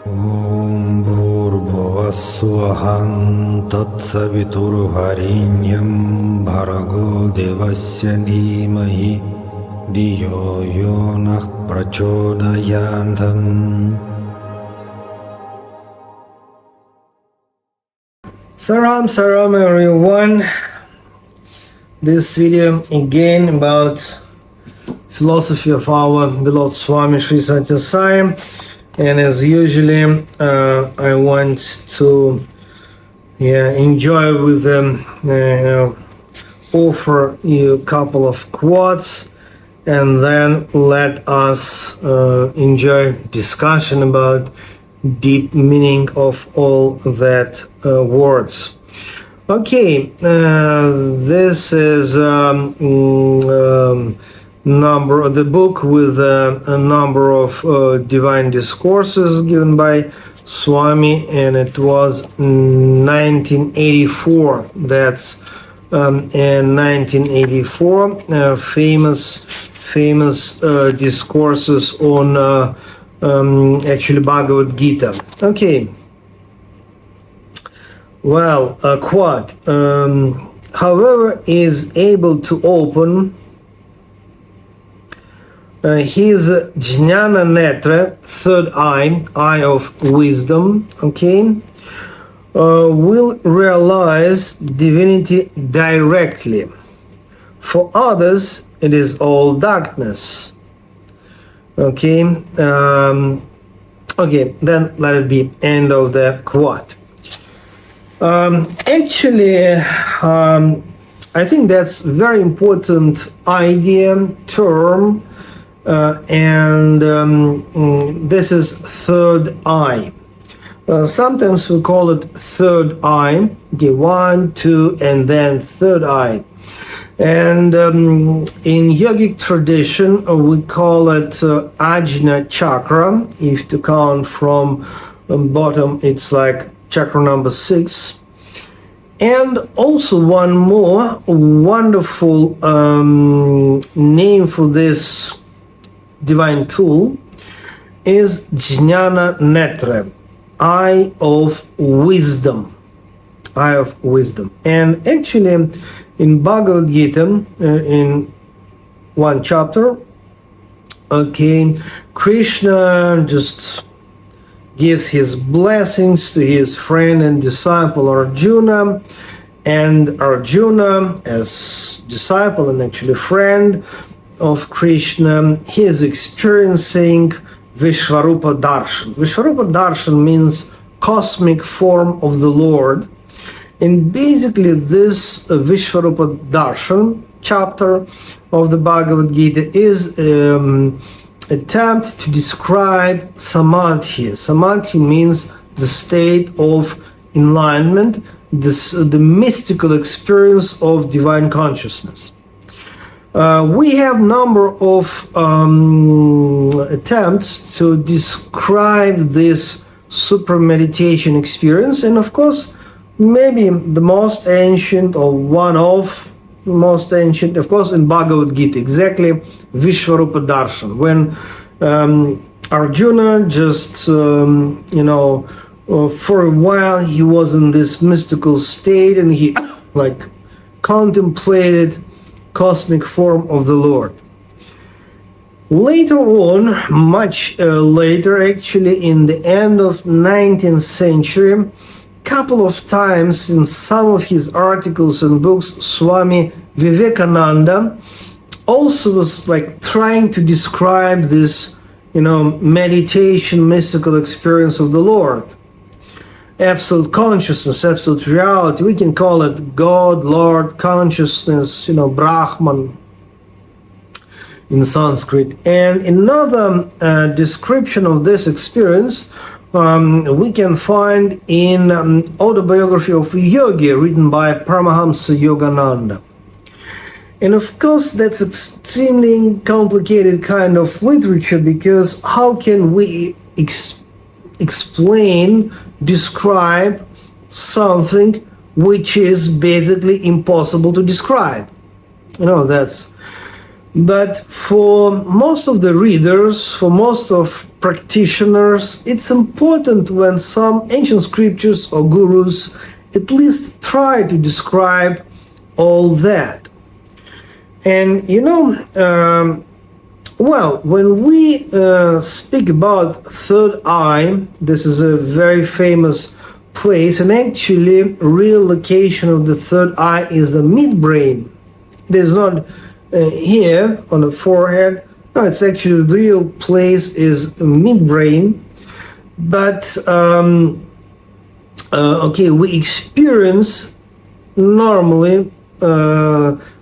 Om Bhurбhuvah Tatsaviturvarenyam Bhargo Devasya Dhimahi Dhiyo Yonah Prachodayantam. Saram everyone. This video again about philosophy of our beloved Swami Sri Sathya Sai. And as usually, I want to enjoy with them, offer you a couple of quotes, and then let us enjoy discussion about deep meaning of all that words. Okay, this is the book with a number of divine discourses given by Swami, and it was 1984. That's in 1984, famous discourses on actually Bhagavad Gita. Okay. Well, a quote. However, is able to open his Jnana Netra, third eye of wisdom, okay, will realize divinity directly. For others, it is all darkness. Okay, okay, then let it be end of the quote. Actually, I think that's very important idea, term, and this is third eye. Sometimes we call it third eye, okay, one, two, and then third eye. And in yogic tradition, we call it Ajna chakra. If to count from bottom, it's like chakra number 6. And also one more wonderful name for this divine tool is Jnana Netra, eye of wisdom. Eye of wisdom. And actually in Bhagavad Gita, in one chapter, okay, Krishna just gives his blessings to his friend and disciple Arjuna, and Arjuna, as disciple and actually friend of Krishna, he is experiencing Vishvarupa Darshan. Vishvarupa Darshan means cosmic form of the Lord. And basically this Vishvarupa Darshan chapter of the Bhagavad Gita is attempt to describe Samadhi. Samadhi means the state of enlightenment, the mystical experience of divine consciousness. We have number of attempts to describe this super meditation experience, and of course, maybe the most ancient or one of most ancient, of course, in Bhagavad Gita, exactly Vishvarupa Darshan, when Arjuna just, for a while he was in this mystical state and he like contemplated cosmic form of the Lord. Later on, much later, actually in the end of 19th century, couple of times in some of his articles and books, Swami Vivekananda also was like trying to describe this, meditation, mystical experience of the Lord. Absolute consciousness, absolute reality. We can call it God, Lord, consciousness, Brahman in Sanskrit. And another description of this experience we can find in autobiography of a yogi written by Paramahamsa Yogananda. And of course, that's extremely complicated kind of literature, because how can we explain, describe something which is basically impossible to describe? That's But for most of the readers, for most of practitioners, it's important when some ancient scriptures or gurus at least try to describe all that. And well, when we speak about third eye, this is a very famous place, and actually real location of the third eye is the midbrain. It is not here on the forehead. No, it's actually the real place is midbrain. But okay, we experience normally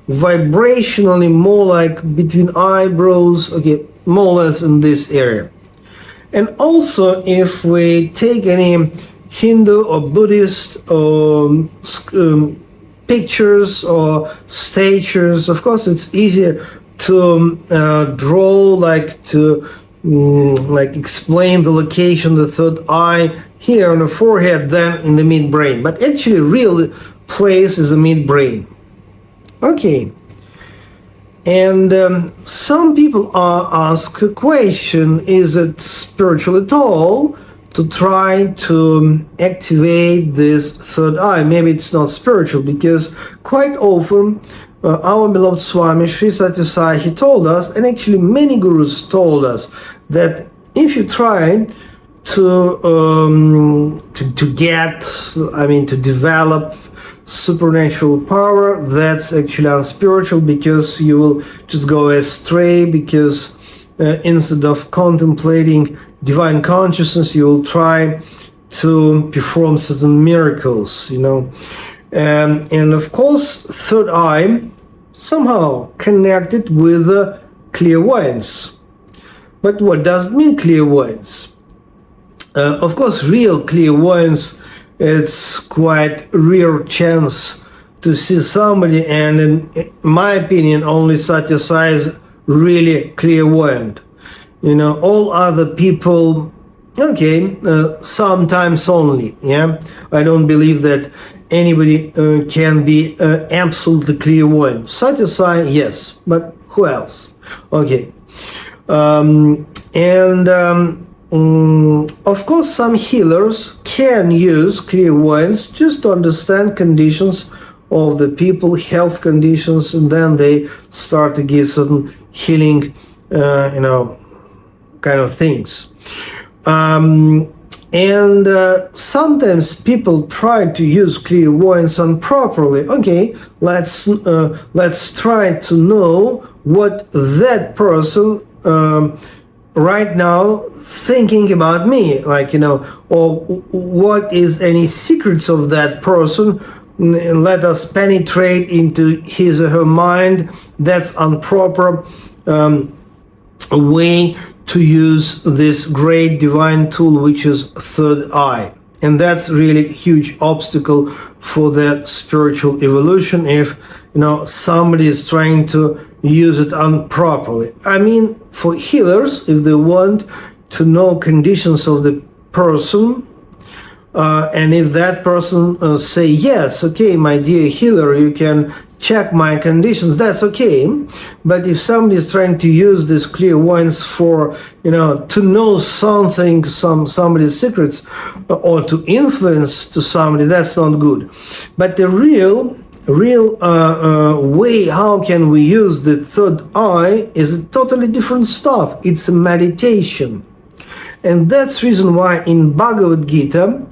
vibrationally more like between eyebrows, okay, more or less in this area. And also, if we take any Hindu or Buddhist or pictures or statues, of course it's easier to draw, like to like explain the location of the third eye here on the forehead than in the midbrain. But actually real place is the midbrain. Okay. And some people ask a question, is it spiritual at all to try to activate this third eye? Maybe it's not spiritual, because quite often our beloved Swami Sri Sathya Sai, he told us, and actually many gurus told us, that if you try to develop supernatural power, that's actually unspiritual, because you will just go astray, because instead of contemplating divine consciousness, you will try to perform certain miracles, and of course third eye somehow connected with clairvoyance. But what does it mean, clairvoyance? Of course, real clairvoyance, it's quite rare chance to see somebody, and in my opinion, only Sathya Sai is really clairvoyant. All other people, okay, sometimes only, yeah. I don't believe that anybody can be absolutely clairvoyant. Sathya Sai, yes, but who else? Okay. Of course, some healers can use clairvoyance just to understand conditions of the people, health conditions, and then they start to give certain healing, kind of things. Sometimes people try to use clairvoyance improperly. Okay, let's try to know what that person right now thinking about me, or what is any secrets of that person. Let us penetrate into his or her mind. That's improper way to use this great divine tool, which is third eye. And that's really a huge obstacle for the spiritual evolution if somebody is trying to use it improperly. I mean, for healers, if they want to know conditions of the person, and if that person say, yes, okay, my dear healer, you can check my conditions, that's okay. But if somebody is trying to use this clairvoyance for, to know something, somebody's secrets, or to influence to somebody, that's not good. But the real way how can we use the third eye is a totally different stuff. It's a meditation. And that's the reason why in Bhagavad Gita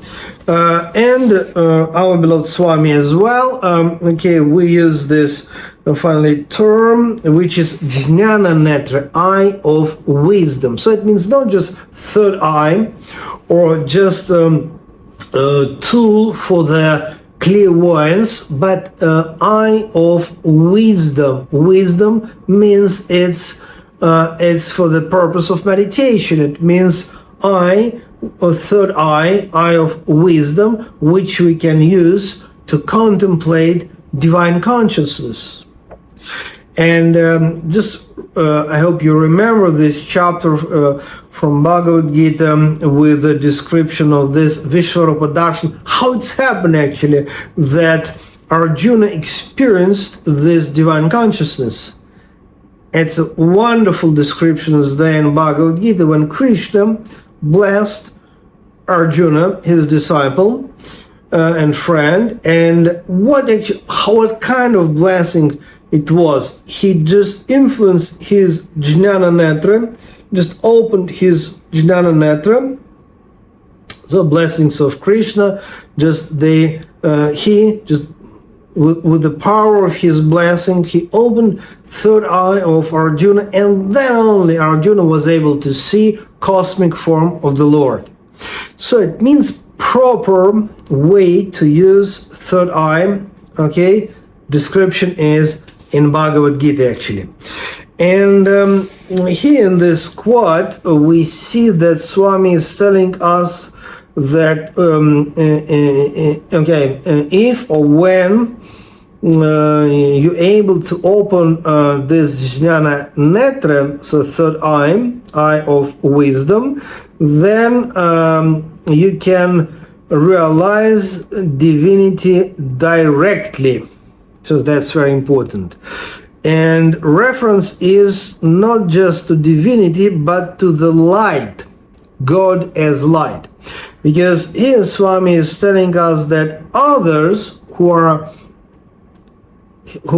and our beloved Swami as well, we use this finally term, which is Jnana Netra, eye of wisdom. So it means not just third eye or just a tool for the clairvoyance, but eye of wisdom. Wisdom means it's for the purpose of meditation. It means eye, or third eye of wisdom, which we can use to contemplate divine consciousness. And I hope you remember this chapter from Bhagavad Gita with the description of this Vishwarupa Darshan, how it's happened actually that Arjuna experienced this divine consciousness. It's a wonderful descriptions there in Bhagavad Gita when Krishna blessed Arjuna, his disciple and friend, and what kind of blessing it was. He just influenced his Jnana Netra, just opened his Jnana Netra. So blessings of Krishna, he just with the power of his blessing, he opened third eye of Arjuna, and then only Arjuna was able to see cosmic form of the Lord. So it means proper way to use third eye. Okay, description is in Bhagavad Gita actually. And here in this quote, we see that Swami is telling us that if or when you're able to open this Jnana Netra, so third eye of wisdom, then you can realize divinity directly. So that's very important. And reference is not just to divinity, but to the light, God as light. Because here Swami is telling us that others who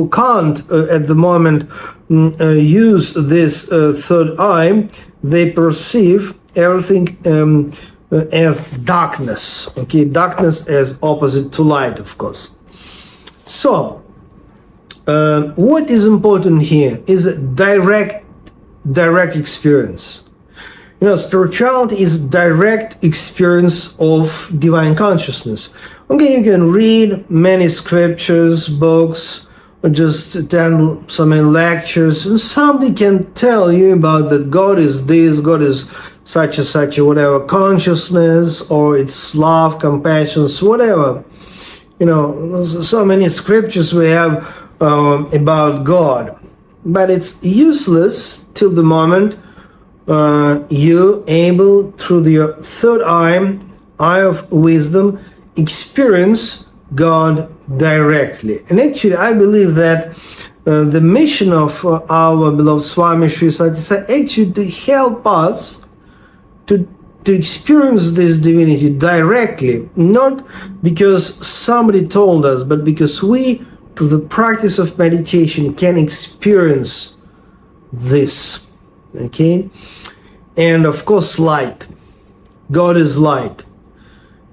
can't at the moment use this third eye, they perceive everything as darkness. Okay, darkness as opposite to light, of course. So what is important here is direct experience. You know, spirituality is direct experience of divine consciousness. Okay, you can read many scriptures, books, or just attend so many lectures, and somebody can tell you about that God is this, God is such a whatever consciousness, or it's love, compassion, whatever. You know, so many scriptures we have about God, but it's useless till the moment you able through your third eye of wisdom, experience God directly. And actually, I believe that the mission of our beloved Swami Sri Sathya Sai actually to help us to experience this divinity directly, not because somebody told us, but because we, through the practice of meditation, can experience this. Okay? And of course, light. God is light.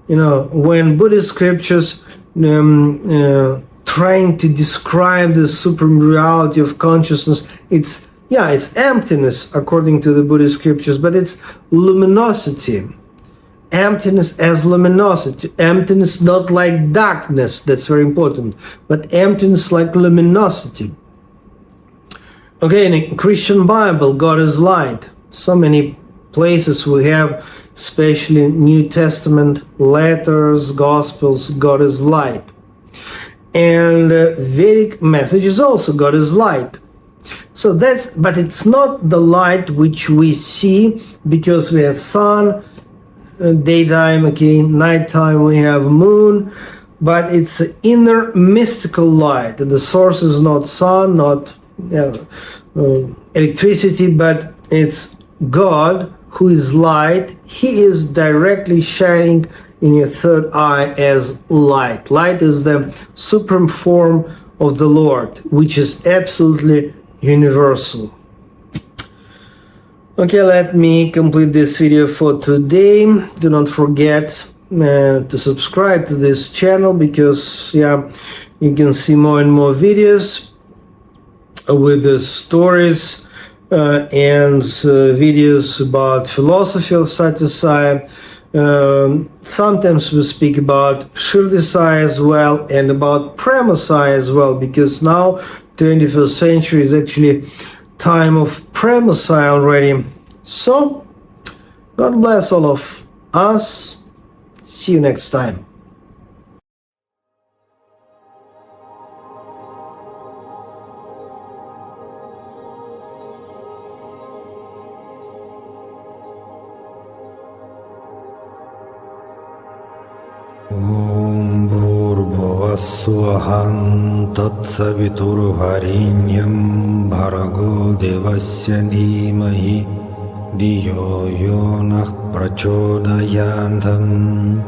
You know, when Buddhist scriptures trying to describe the supreme reality of consciousness, it's emptiness according to the Buddhist scriptures, but it's luminosity. Emptiness as luminosity. Emptiness not like darkness, that's very important, but emptiness like luminosity. Okay, in the Christian Bible, God is light. So many places we have, especially New Testament letters, Gospels, God is light. And Vedic messages also, God is light. So but it's not the light which we see because we have sun, daytime, okay, nighttime we have moon, but it's an inner mystical light. And the source is not sun, not electricity, but it's God who is light. He is directly shining in your third eye as light. Light is the supreme form of the Lord, which is absolutely universal. Okay, let me complete this video for today. Do not forget to subscribe to this channel because you can see more and more videos with the stories and videos about philosophy of Sathya Sai. Sometimes we speak about Shirdi Sai as well and about Prema Sai as well, because now 21st century is actually time of Prema Sai already. So God bless all of us. See you next time. Om Bhurбhuva Swaham Tatsaviturvarenyam Bhargo Devasya Dhimahi Diyo Yonah Prachodayandam